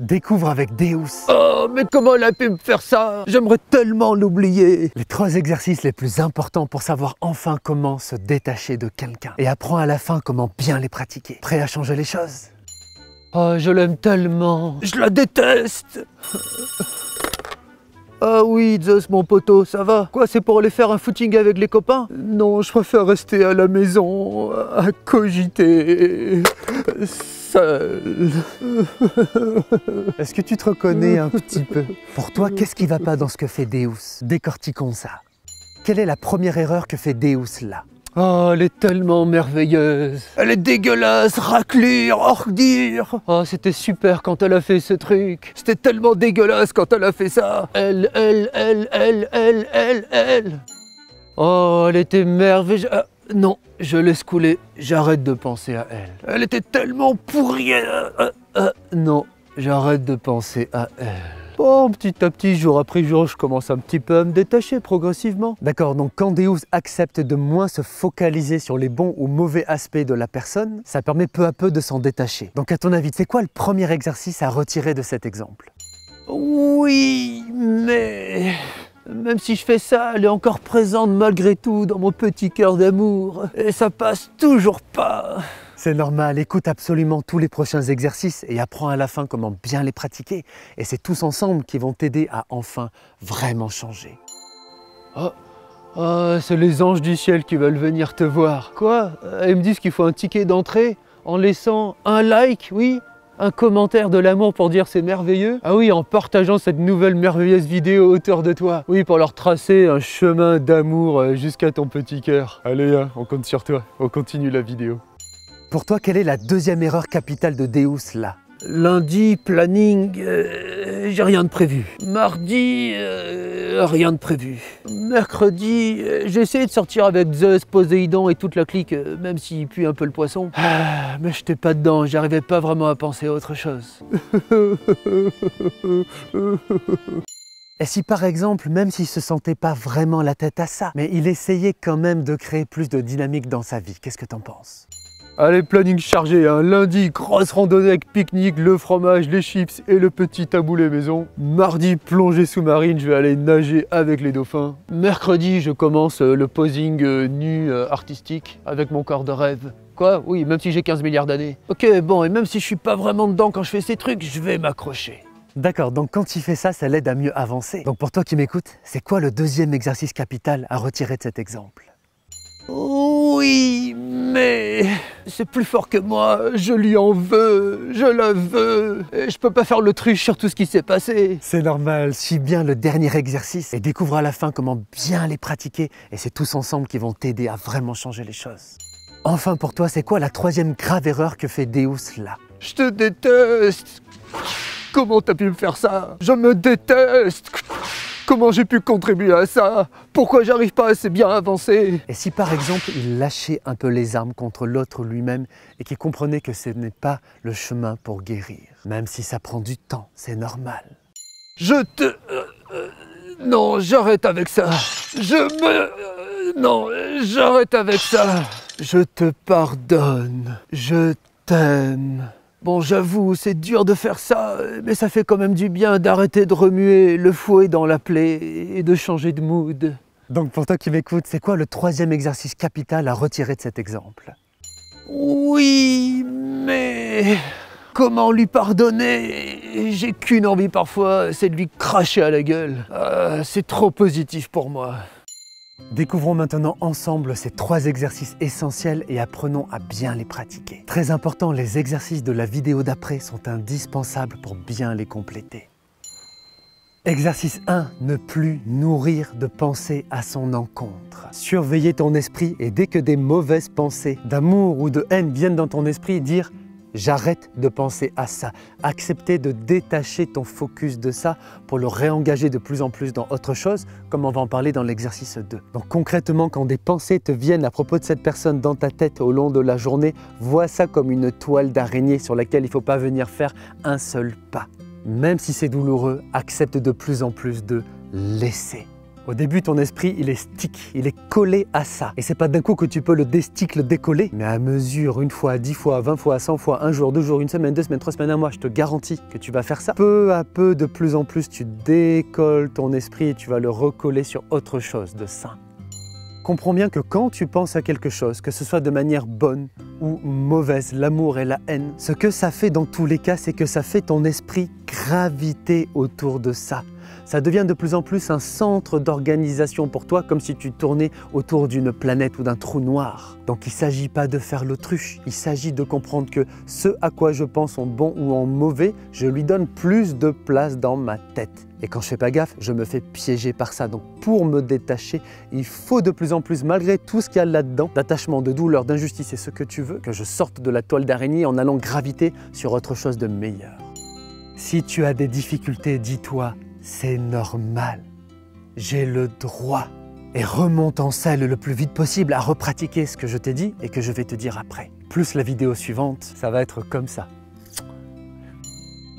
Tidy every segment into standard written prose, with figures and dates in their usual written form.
Découvre avec Deus. Oh, mais comment elle a pu me faire ça? J'aimerais tellement l'oublier. Les 3 exercices les plus importants pour savoir enfin comment se détacher de quelqu'un. Et apprends à la fin comment bien les pratiquer. Prêt à changer les choses? Oh, je l'aime tellement. Je la déteste. Ah oui, Zeus, mon poteau, ça va? Quoi, c'est pour aller faire un footing avec les copains? Non, je préfère rester à la maison, à cogiter, seul. Est-ce que tu te reconnais un petit peu? Pour toi, qu'est-ce qui va pas dans ce que fait Deus? Décortiquons ça. Quelle est la première erreur que fait Deus là? Oh, elle est tellement merveilleuse. Elle est dégueulasse, raclure, ordure. Oh, c'était super quand elle a fait ce truc. C'était tellement dégueulasse quand elle a fait ça. Elle. Oh, elle était merveilleuse. Non, je laisse couler. J'arrête de penser à elle. Elle était tellement pourrie. Non, j'arrête de penser à elle. Bon, petit à petit, jour après jour, je commence un petit peu à me détacher progressivement. D'accord, donc quand Deus accepte de moins se focaliser sur les bons ou mauvais aspects de la personne, ça permet peu à peu de s'en détacher. Donc à ton avis, c'est quoi le premier exercice à retirer de cet exemple? Oui, mais même si je fais ça, elle est encore présente malgré tout dans mon petit cœur d'amour. Et ça passe toujours pas. C'est normal, écoute absolument tous les prochains exercices et apprends à la fin comment bien les pratiquer. Et c'est tous ensemble qui vont t'aider à enfin vraiment changer. Oh, c'est les anges du ciel qui veulent venir te voir. Quoi? Ils me disent qu'il faut un ticket d'entrée en laissant un like, oui, un commentaire de l'amour pour dire c'est merveilleux. Ah oui, en partageant cette nouvelle merveilleuse vidéo autour de toi. Oui, pour leur tracer un chemin d'amour jusqu'à ton petit cœur. Allez, on compte sur toi, on continue la vidéo. Pour toi, quelle est la deuxième erreur capitale de Deus là? Lundi, planning, j'ai rien de prévu. Mardi, rien de prévu. Mercredi, j'ai essayé de sortir avec Zeus, Poséidon et toute la clique, même s'il pue un peu le poisson. Ah, mais j'étais pas dedans, j'arrivais pas vraiment à penser à autre chose. Et si par exemple, même s'il se sentait pas vraiment la tête à ça, mais il essayait quand même de créer plus de dynamique dans sa vie, qu'est-ce que t'en penses? Allez, planning chargé, hein. Lundi, grosse randonnée avec pique-nique, le fromage, les chips et le petit taboulé maison. Mardi, plongée sous-marine, je vais aller nager avec les dauphins. Mercredi, je commence le posing nu artistique avec mon corps de rêve. Quoi? Oui, même si j'ai 15 milliards d'années. Ok, bon, et même si je suis pas vraiment dedans quand je fais ces trucs, je vais m'accrocher. D'accord, donc quand il fait ça, ça l'aide à mieux avancer. Donc pour toi qui m'écoutes, c'est quoi le deuxième exercice capital à retirer de cet exemple? Oui, mais c'est plus fort que moi, je lui en veux, je la veux, et je peux pas faire l'autruche sur tout ce qui s'est passé. C'est normal, suis bien le dernier exercice et découvre à la fin comment bien les pratiquer et c'est tous ensemble qui vont t'aider à vraiment changer les choses. Enfin pour toi, c'est quoi la troisième grave erreur que fait Deus là? Je te déteste. Comment t'as pu me faire ça? Je me déteste. Comment j'ai pu contribuer à ça? Pourquoi j'arrive pas à assez bien avancer? Et si par exemple il lâchait un peu les armes contre l'autre lui-même et qu'il comprenait que ce n'est pas le chemin pour guérir, même si ça prend du temps, c'est normal. Non, j'arrête avec ça. Non, j'arrête avec ça. Je te pardonne. Je t'aime. Bon, j'avoue, c'est dur de faire ça, mais ça fait quand même du bien d'arrêter de remuer le fouet dans la plaie et de changer de mood. Donc pour toi qui m'écoutes, c'est quoi le troisième exercice capital à retirer de cet exemple? Oui, mais comment lui pardonner? J'ai qu'une envie parfois, c'est de lui cracher à la gueule. C'est trop positif pour moi. Découvrons maintenant ensemble ces 3 exercices essentiels et apprenons à bien les pratiquer. Très important, les exercices de la vidéo d'après sont indispensables pour bien les compléter. Exercice 1, ne plus nourrir de pensées à son encontre. Surveiller ton esprit et dès que des mauvaises pensées d'amour ou de haine viennent dans ton esprit, dire j'arrête de penser à ça. Accepter de détacher ton focus de ça pour le réengager de plus en plus dans autre chose, comme on va en parler dans l'exercice 2. Donc concrètement, quand des pensées te viennent à propos de cette personne dans ta tête au long de la journée, vois ça comme une toile d'araignée sur laquelle il ne faut pas venir faire un seul pas. Même si c'est douloureux, accepte de plus en plus de laisser. Au début, ton esprit, il est stick, il est collé à ça. Et c'est pas d'un coup que tu peux le déstick, le décoller. Mais à mesure, 1 fois, 10 fois, 20 fois, 100 fois, 1 jour, 2 jours, 1 semaine, 2 semaines, 3 semaines, 1 mois, je te garantis que tu vas faire ça. Peu à peu, de plus en plus, tu décolles ton esprit et tu vas le recoller sur autre chose de sain. Comprends bien que quand tu penses à quelque chose, que ce soit de manière bonne ou mauvaise, l'amour et la haine, ce que ça fait dans tous les cas, c'est que ça fait ton esprit graviter autour de ça. Ça devient de plus en plus un centre d'organisation pour toi, comme si tu tournais autour d'une planète ou d'un trou noir. Donc il ne s'agit pas de faire l'autruche, il s'agit de comprendre que ce à quoi je pense en bon ou en mauvais, je lui donne plus de place dans ma tête. Et quand je ne fais pas gaffe, je me fais piéger par ça. Donc pour me détacher, il faut de plus en plus, malgré tout ce qu'il y a là-dedans, d'attachement, de douleur, d'injustice et ce que tu veux, que je sorte de la toile d'araignée en allant graviter sur autre chose de meilleur. Si tu as des difficultés, dis-toi, c'est normal. J'ai le droit. Et remonte en selle le plus vite possible à repratiquer ce que je t'ai dit et que je vais te dire après. Plus la vidéo suivante, ça va être comme ça.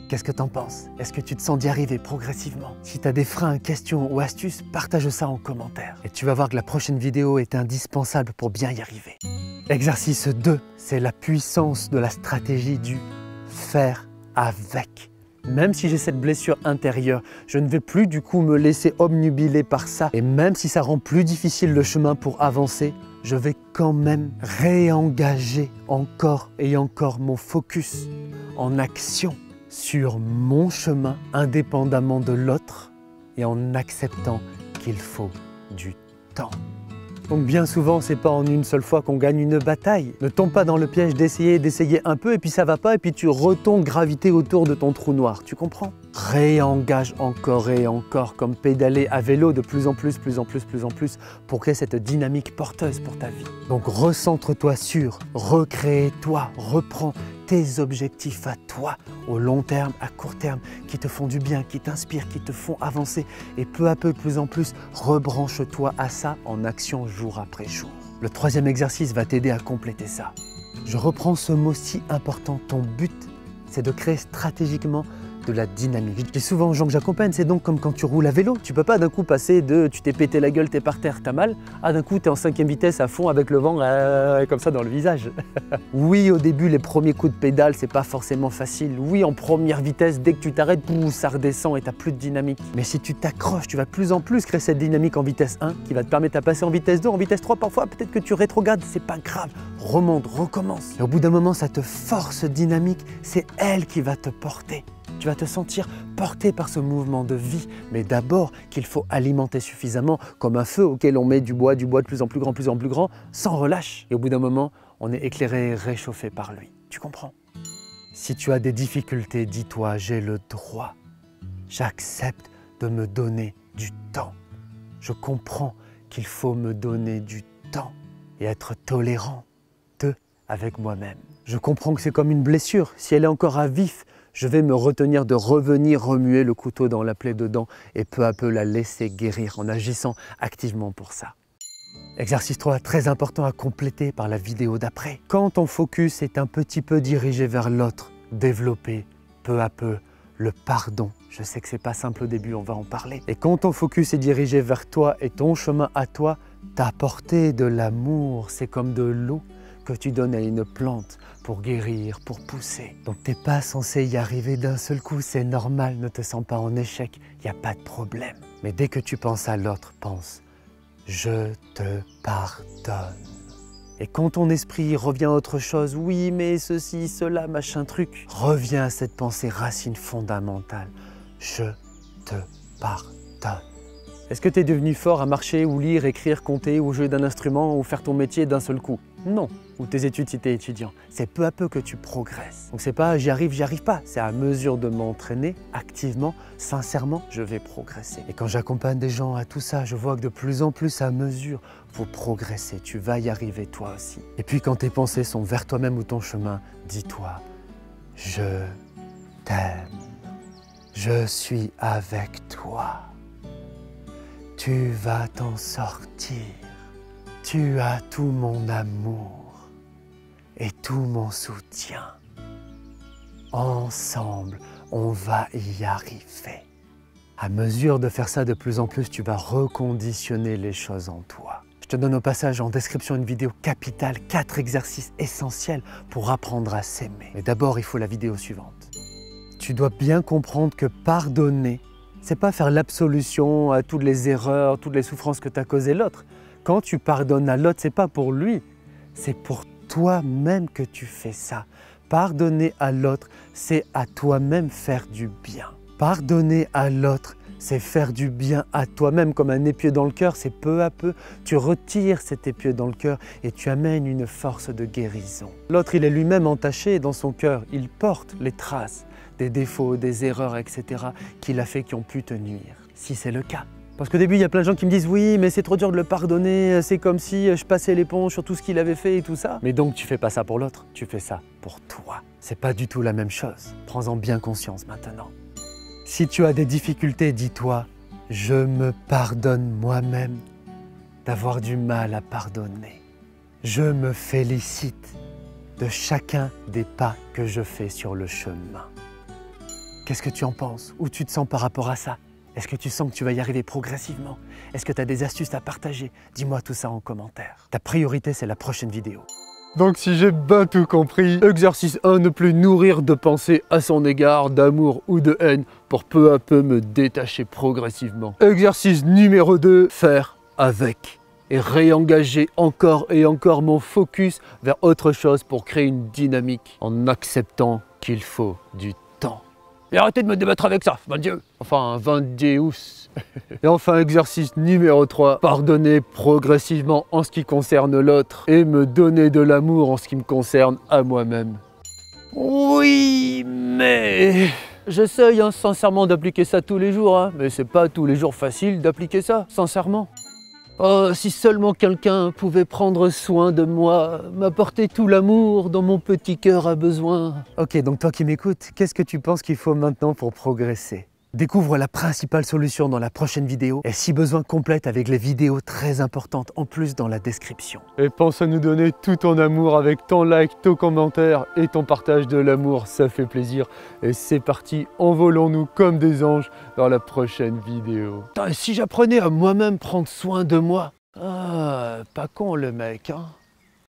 Qu'est-ce que t'en penses? Est-ce que tu te sens d'y arriver progressivement? Si tu as des freins, questions ou astuces, partage ça en commentaire. Et tu vas voir que la prochaine vidéo est indispensable pour bien y arriver. Exercice 2, c'est la puissance de la stratégie du faire avec. Même si j'ai cette blessure intérieure, je ne vais plus du coup me laisser obnubiler par ça. Et même si ça rend plus difficile le chemin pour avancer, je vais quand même réengager encore et encore mon focus en action sur mon chemin, indépendamment de l'autre, et en acceptant qu'il faut du temps. Donc bien souvent, c'est pas en une seule fois qu'on gagne une bataille. Ne tombe pas dans le piège d'essayer un peu, et puis ça va pas, et puis tu retombes graviter autour de ton trou noir, tu comprends? Réengage encore et encore, comme pédaler à vélo de plus en plus, pour créer cette dynamique porteuse pour ta vie. Donc recentre-toi sur, recrée-toi, reprends tes objectifs à toi, au long terme, à court terme, qui te font du bien, qui t'inspirent, qui te font avancer. Et peu à peu, de plus en plus, rebranche-toi à ça en action jour après jour. Le 3e exercice va t'aider à compléter ça. Je reprends ce mot si important, ton but, c'est de créer stratégiquement de la dynamique. Je dis souvent aux gens que j'accompagne, c'est donc comme quand tu roules à vélo. Tu peux pas d'un coup passer de tu t'es pété la gueule, t'es par terre, t'as mal, à d'un coup t'es en 5e vitesse à fond avec le vent comme ça dans le visage. Oui, au début, les premiers coups de pédale, c'est pas forcément facile. Oui, en première vitesse, dès que tu t'arrêtes, ça redescend et t'as plus de dynamique. Mais si tu t'accroches, tu vas de plus en plus créer cette dynamique en vitesse 1 qui va te permettre de passer en vitesse 2, en vitesse 3 parfois, peut-être que tu rétrogrades, c'est pas grave. Remonte, recommence. Et au bout d'un moment, cette force dynamique, c'est elle qui va te porter. Tu vas te sentir porté par ce mouvement de vie, mais d'abord qu'il faut alimenter suffisamment comme un feu auquel on met du bois de plus en plus grand, sans relâche. Et au bout d'un moment, on est éclairé et réchauffé par lui. Tu comprends? Si tu as des difficultés, dis-toi, j'ai le droit. J'accepte de me donner du temps. Je comprends qu'il faut me donner du temps et être tolérant avec moi-même. Je comprends que c'est comme une blessure. Si elle est encore à vif, je vais me retenir de revenir remuer le couteau dans la plaie dedans et peu à peu la laisser guérir en agissant activement pour ça. Exercice 3, très important à compléter par la vidéo d'après. Quand ton focus est un petit peu dirigé vers l'autre, développer peu à peu le pardon. Je sais que c'est pas simple au début, on va en parler. Et quand ton focus est dirigé vers toi et ton chemin à toi, t'apporter de l'amour, c'est comme de l'eau que tu donnes à une plante pour guérir, pour pousser. Donc t'es pas censé y arriver d'un seul coup, c'est normal, ne te sens pas en échec, il n'y a pas de problème. Mais dès que tu penses à l'autre, pense « je te pardonne ». Et quand ton esprit revient à autre chose, oui mais ceci, cela, machin truc, reviens à cette pensée racine fondamentale « je te pardonne ». Est-ce que tu es devenu fort à marcher ou lire, écrire, compter ou jouer d'un instrument ou faire ton métier d'un seul coup? Non. Ou tes études si tu es étudiant. C'est peu à peu que tu progresses. Donc c'est pas j'y arrive pas. C'est à mesure de m'entraîner activement, sincèrement, je vais progresser. Et quand j'accompagne des gens à tout ça, je vois que de plus en plus à mesure, vous progressez. Tu vas y arriver toi aussi. Et puis quand tes pensées sont vers toi-même ou ton chemin, dis-toi, je t'aime. Je suis avec toi. Tu vas t'en sortir. Tu as tout mon amour et tout mon soutien. Ensemble, on va y arriver. À mesure de faire ça de plus en plus, tu vas reconditionner les choses en toi. Je te donne au passage en description une vidéo capitale, 4 exercices essentiels pour apprendre à s'aimer. Mais d'abord, il faut la vidéo suivante. Tu dois bien comprendre que pardonner, c'est pas faire l'absolution à toutes les erreurs, toutes les souffrances que t'as causées l'autre. Quand tu pardonnes à l'autre, c'est pas pour lui, c'est pour toi-même que tu fais ça. Pardonner à l'autre, c'est à toi-même faire du bien. Pardonner à l'autre, c'est faire du bien à toi-même. Comme un épieu dans le cœur, c'est peu à peu, tu retires cet épieu dans le cœur et tu amènes une force de guérison. L'autre, il est lui-même entaché dans son cœur. Il porte les traces des défauts, des erreurs, etc. qu'il a fait qui ont pu te nuire, si c'est le cas. Parce qu'au début, il y a plein de gens qui me disent « Oui, mais c'est trop dur de le pardonner, c'est comme si je passais l'éponge sur tout ce qu'il avait fait et tout ça. » Mais donc, tu fais pas ça pour l'autre, tu fais ça pour toi. C'est pas du tout la même chose. Prends-en bien conscience maintenant. Si tu as des difficultés, dis-toi « Je me pardonne moi-même d'avoir du mal à pardonner. Je me félicite de chacun des pas que je fais sur le chemin. » Qu'est-ce que tu en penses? Où tu te sens par rapport à ça? Est-ce que tu sens que tu vas y arriver progressivement? Est-ce que tu as des astuces à partager? Dis-moi tout ça en commentaire. Ta priorité, c'est la prochaine vidéo. Donc si j'ai bien tout compris, exercice 1, ne plus nourrir de pensées à son égard, d'amour ou de haine, pour peu à peu me détacher progressivement. Exercice numéro 2, faire avec. Et réengager encore et encore mon focus vers autre chose pour créer une dynamique, en acceptant qu'il faut du temps. Et arrêtez de me débattre avec ça, mon Dieu. Enfin, 20 Deus. Et enfin, exercice numéro 3, pardonner progressivement en ce qui concerne l'autre et me donner de l'amour en ce qui me concerne à moi-même. Oui, mais... J'essaye sincèrement d'appliquer ça tous les jours, mais c'est pas tous les jours facile d'appliquer ça, sincèrement. Oh, si seulement quelqu'un pouvait prendre soin de moi, m'apporter tout l'amour dont mon petit cœur a besoin. Ok, donc toi qui m'écoutes, qu'est-ce que tu penses qu'il faut maintenant pour progresser? Découvre la principale solution dans la prochaine vidéo et si besoin complète avec les vidéos très importantes en plus dans la description. Et pense à nous donner tout ton amour avec ton like, ton commentaire et ton partage de l'amour, ça fait plaisir. Et c'est parti, envolons-nous comme des anges dans la prochaine vidéo. Putain, et si j'apprenais à moi-même prendre soin de moi? Ah, pas con le mec, hein.